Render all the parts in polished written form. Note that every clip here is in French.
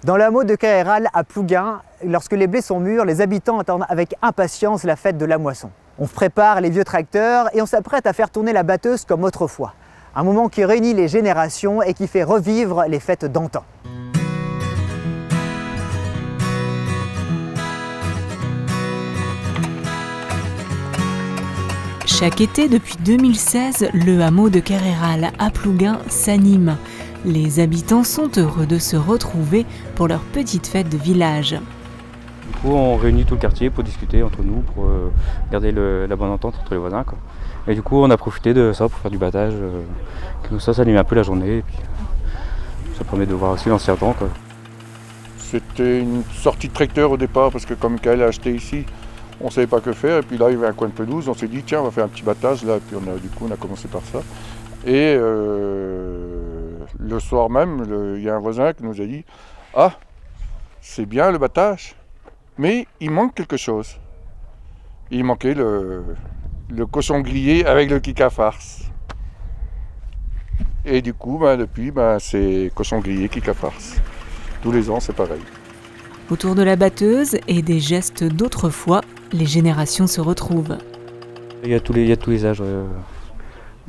Dans le hameau de Caëral à Plouguin, lorsque les blés sont mûrs, les habitants attendent avec impatience la fête de la moisson. On prépare les vieux tracteurs et on s'apprête à faire tourner la batteuse comme autrefois. Un moment qui réunit les générations et qui fait revivre les fêtes d'antan. Chaque été, depuis 2016, le hameau de Caëral à Plouguin s'anime. Les habitants sont heureux de se retrouver pour leur petite fête de village. Du coup, on réunit tout le quartier pour discuter entre nous, pour garder la bonne entente entre les voisins, quoi. Et du coup, on a profité de ça pour faire du battage. Comme ça anime un peu la journée. Et puis, ça permet de voir aussi l'ancien temps, quoi. C'était une sortie de tracteur au départ, parce que comme Michael a acheté ici, on ne savait pas que faire. Et puis là, il y avait un coin de pelouse. On s'est dit, tiens, on va faire un petit battage là. Et puis on a commencé par ça. Et le soir même, il y a un voisin qui nous a dit « Ah, c'est bien le battage, mais il manque quelque chose. » Il manquait le cochon grillé avec le kika farce. Et du coup, depuis, c'est cochon grillé, kika farce. Tous les ans, c'est pareil. Autour de la batteuse et des gestes d'autrefois, les générations se retrouvent. Il y a tous les âges.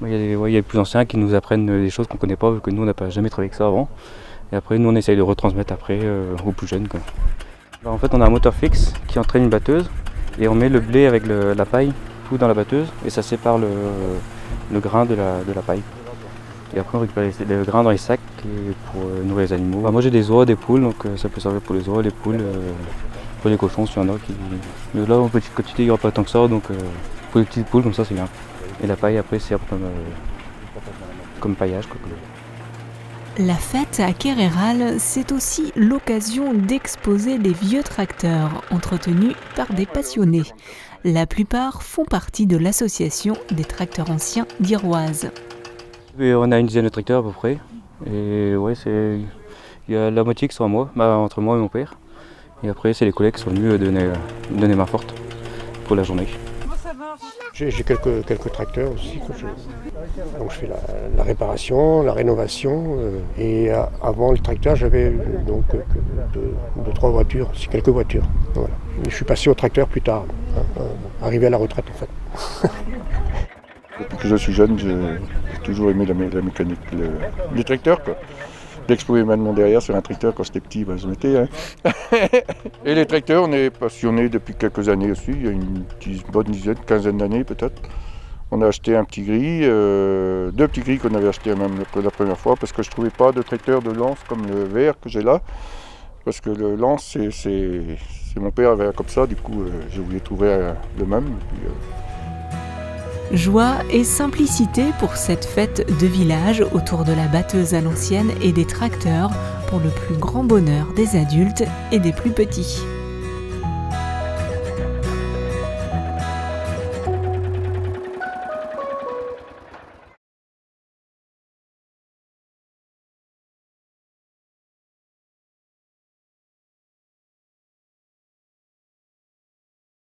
Il y a les plus anciens qui nous apprennent des choses qu'on ne connaît pas, vu que nous, on n'a jamais travaillé avec ça avant. Et après, nous, on essaye de retransmettre après aux plus jeunes, quoi. Alors, en fait, on a un moteur fixe qui entraîne une batteuse et on met le blé avec la paille tout dans la batteuse et ça sépare le grain de la paille. Et après, on récupère le grain dans les sacs pour nourrir les animaux. Moi, j'ai des oies, des poules, donc ça peut servir pour les oies, les poules, pour les cochons, s'il y en a qui... Mais là, en petite quantité, il n'y aura pas tant que ça, donc pour les petites poules, comme ça, c'est bien. Et la paille, après, sert comme paillage, quoi. La fête à Caëral, c'est aussi l'occasion d'exposer les vieux tracteurs entretenus par des passionnés. La plupart font partie de l'association des tracteurs anciens d'Iroise. On a une dizaine de tracteurs à peu près. Et ouais, il y a la moitié qui sont à moi, entre moi et mon père. Et après, c'est les collègues qui sont venus donner main forte pour la journée. J'ai quelques tracteurs aussi. Donc je fais la réparation, la rénovation. Et avant le tracteur, j'avais donc deux, trois voitures, aussi quelques voitures. Voilà. Et je suis passé au tracteur plus tard, arrivé à la retraite en fait. Depuis que je suis jeune, j'ai toujours aimé la mécanique, les tracteurs, quoi. Dès que je pouvais mettre mon derrière sur un tracteur quand j'étais petit, je mettais. Hein. Et les tracteurs, on est passionnés depuis quelques années aussi, il y a une bonne dizaine, quinzaine d'années peut-être. On a acheté un petit gris, deux petits gris qu'on avait achetés même la première fois, parce que je ne trouvais pas de tracteur de lance comme le vert que j'ai là. Parce que le lance, c'est mon père avait un comme ça, du coup j'ai voulu trouver le même. Joie et simplicité pour cette fête de village autour de la batteuse à l'ancienne et des tracteurs pour le plus grand bonheur des adultes et des plus petits.